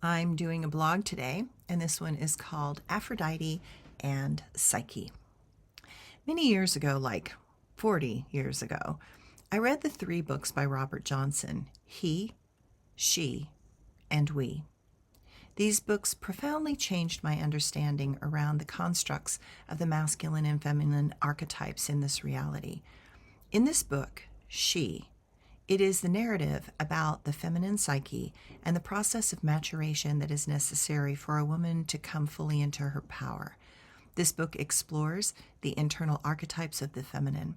I'm doing a blog today, and this one is called Aphrodite and Psyche. Many years ago, like 40 years ago, I read the 3 books by Robert Johnson, He, She, and We. These books profoundly changed my understanding around the constructs of the masculine and feminine archetypes in this reality. In this book, She, it is the narrative about the feminine psyche and the process of maturation that is necessary for a woman to come fully into her power. This book explores the internal archetypes of the feminine.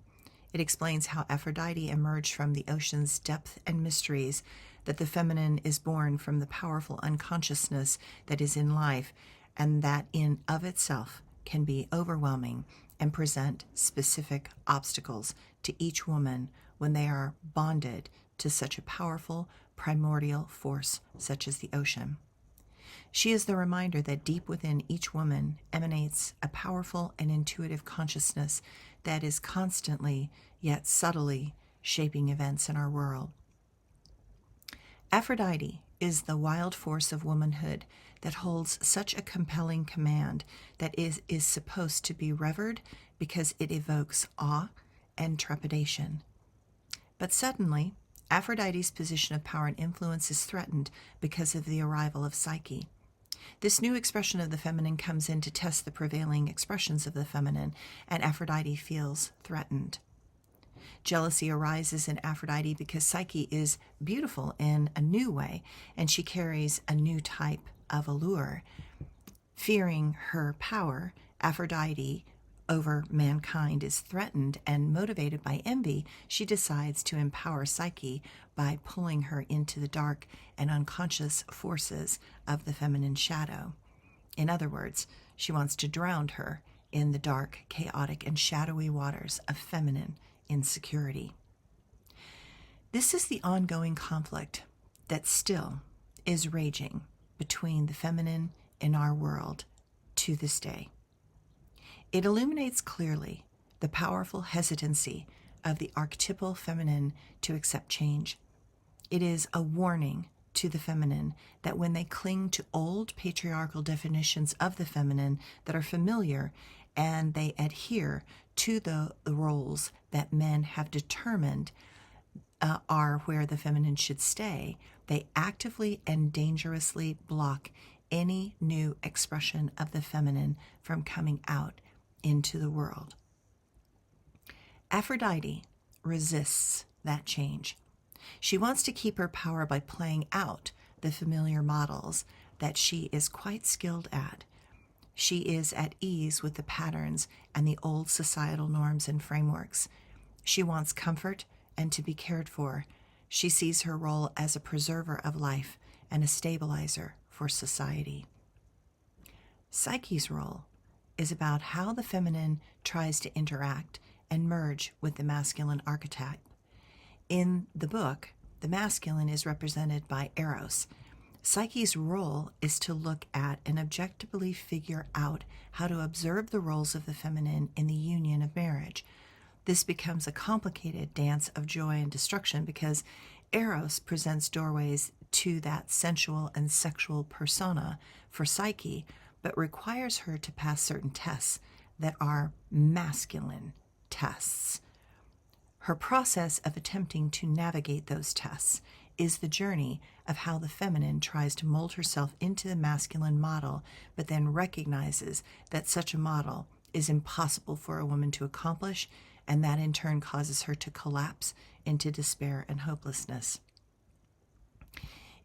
It explains how Aphrodite emerged from the ocean's depth and mysteries, that the feminine is born from the powerful unconsciousness that is in life, and that in of itself can be overwhelming and present specific obstacles to each woman when they are bonded to such a powerful primordial force such as the ocean. She is the reminder that deep within each woman emanates a powerful and intuitive consciousness that is constantly yet subtly shaping events in our world. Aphrodite is the wild force of womanhood that holds such a compelling command that is supposed to be revered because it evokes awe and trepidation. But suddenly, Aphrodite's position of power and influence is threatened because of the arrival of Psyche. This new expression of the feminine comes in to test the prevailing expressions of the feminine, and Aphrodite feels threatened. Jealousy arises in Aphrodite because Psyche is beautiful in a new way, and she carries a new type of allure. Fearing her power, Aphrodite over mankind is threatened, and motivated by envy, she decides to empower Psyche by pulling her into the dark and unconscious forces of the feminine shadow. In other words, she wants to drown her in the dark, chaotic, and shadowy waters of feminine insecurity. This is the ongoing conflict that still is raging between the feminine in our world to this day. It illuminates clearly the powerful hesitancy of the archetypal feminine to accept change. It is a warning to the feminine that when they cling to old patriarchal definitions of the feminine that are familiar and they adhere to the roles that men have determined are where the feminine should stay, they actively and dangerously block any new expression of the feminine from coming out into the world. Aphrodite resists that change. She wants to keep her power by playing out the familiar models that she is quite skilled at. She is at ease with the patterns and the old societal norms and frameworks. She wants comfort and to be cared for. She sees her role as a preserver of life and a stabilizer for society. Psyche's role is about how the feminine tries to interact and merge with the masculine archetype. In the book, the masculine is represented by Eros. Psyche's role is to look at and objectively figure out how to observe the roles of the feminine in the union of marriage. This becomes a complicated dance of joy and destruction because Eros presents doorways to that sensual and sexual persona for Psyche, but requires her to pass certain tests that are masculine tests. Her process of attempting to navigate those tests is the journey of how the feminine tries to mold herself into the masculine model, but then recognizes that such a model is impossible for a woman to accomplish, and that in turn causes her to collapse into despair and hopelessness.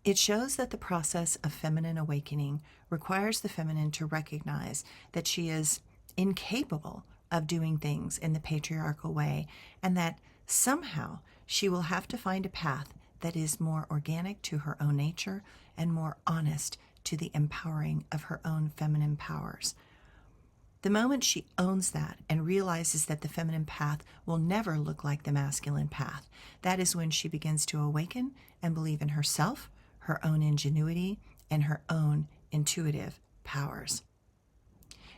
It shows that the process of feminine awakening requires the feminine to recognize that she is incapable of doing things in the patriarchal way, and that somehow she will have to find a path that is more organic to her own nature and more honest to the empowering of her own feminine powers. The moment she owns that and realizes that the feminine path will never look like the masculine path, that is when she begins to awaken and believe in herself, her own ingenuity, and her own intuitive powers.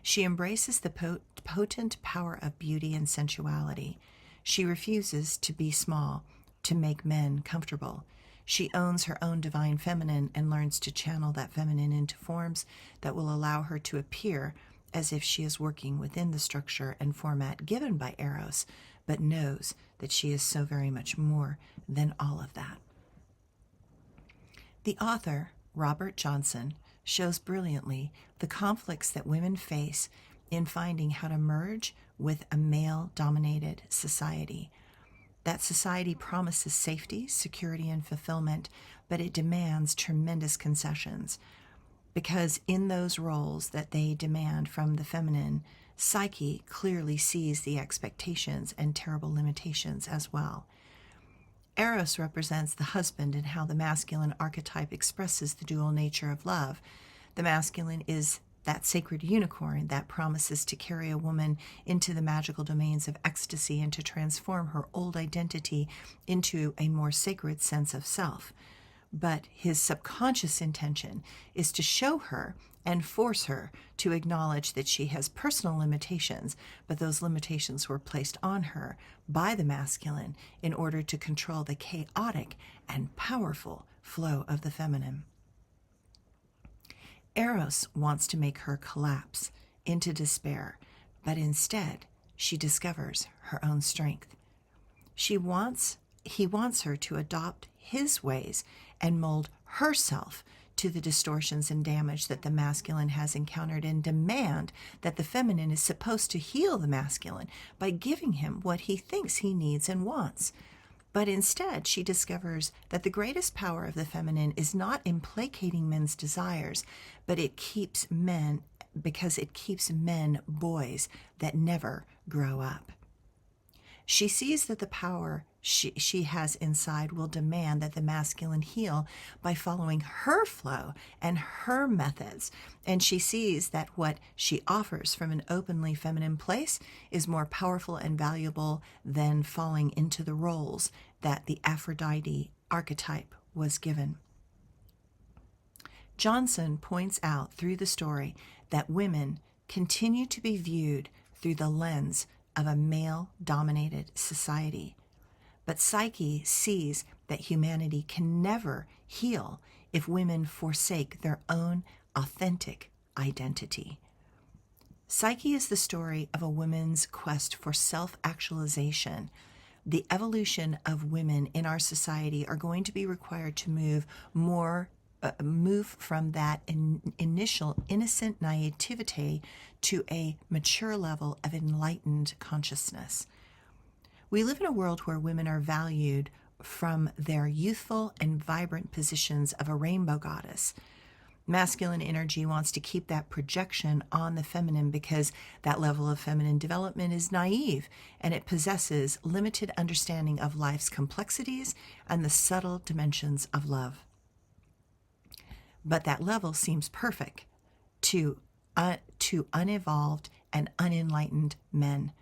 She embraces the potent power of beauty and sensuality. She refuses to be small, to make men comfortable. She owns her own divine feminine and learns to channel that feminine into forms that will allow her to appear as if she is working within the structure and format given by Eros, but knows that she is so very much more than all of that. The author, Robert Johnson, shows brilliantly the conflicts that women face in finding how to merge with a male-dominated society. That society promises safety, security, and fulfillment, but it demands tremendous concessions. Because in those roles that they demand from the feminine, Psyche clearly sees the expectations and terrible limitations as well. Eros represents the husband and how the masculine archetype expresses the dual nature of love. The masculine is that sacred unicorn that promises to carry a woman into the magical domains of ecstasy and to transform her old identity into a more sacred sense of self. But his subconscious intention is to show her and force her to acknowledge that she has personal limitations, but those limitations were placed on her by the masculine in order to control the chaotic and powerful flow of the feminine. Eros wants to make her collapse into despair, but instead she discovers her own strength. He wants her to adopt his ways and mold herself to the distortions and damage that the masculine has encountered, and demand that the feminine is supposed to heal the masculine by giving him what he thinks he needs and wants. But instead, she discovers that the greatest power of the feminine is not in placating men's desires, but it keeps men boys that never grow up. She sees that the power she has inside will demand that the masculine heal by following her flow and her methods. And she sees that what she offers from an openly feminine place is more powerful and valuable than falling into the roles that the Aphrodite archetype was given. Johnson points out through the story that women continue to be viewed through the lens of a male-dominated society. But Psyche sees that humanity can never heal if women forsake their own authentic identity. Psyche is the story of a woman's quest for self-actualization. The evolution of women in our society are going to be required to move from that initial innocent naivety to a mature level of enlightened consciousness. We live in a world where women are valued from their youthful and vibrant positions of a rainbow goddess. Masculine energy wants to keep that projection on the feminine because that level of feminine development is naive and it possesses limited understanding of life's complexities and the subtle dimensions of love. But that level seems perfect to unevolved and unenlightened men.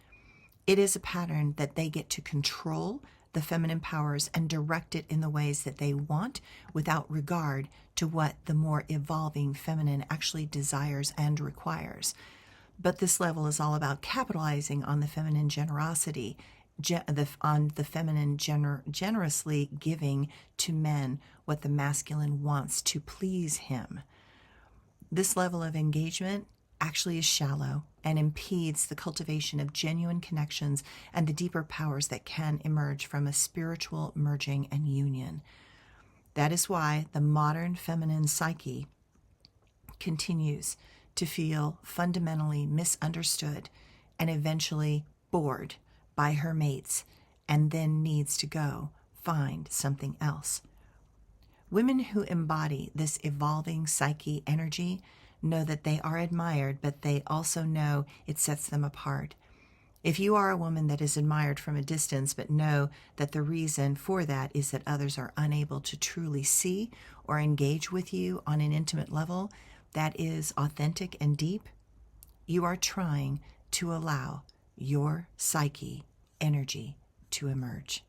It is a pattern that they get to control the feminine powers and direct it in the ways that they want without regard to what the more evolving feminine actually desires and requires. But this level is all about capitalizing on the feminine generosity, on the feminine generously giving to men what the masculine wants to please him. This level of engagement actually is shallow and impedes the cultivation of genuine connections and the deeper powers that can emerge from a spiritual merging and union. That is why the modern feminine psyche continues to feel fundamentally misunderstood and eventually bored by her mates, and then needs to go find something else. Women who embody this evolving psyche energy know that they are admired, but they also know it sets them apart. If you are a woman that is admired from a distance, but know that the reason for that is that others are unable to truly see or engage with you on an intimate level that is authentic and deep, you are trying to allow your psyche energy to emerge.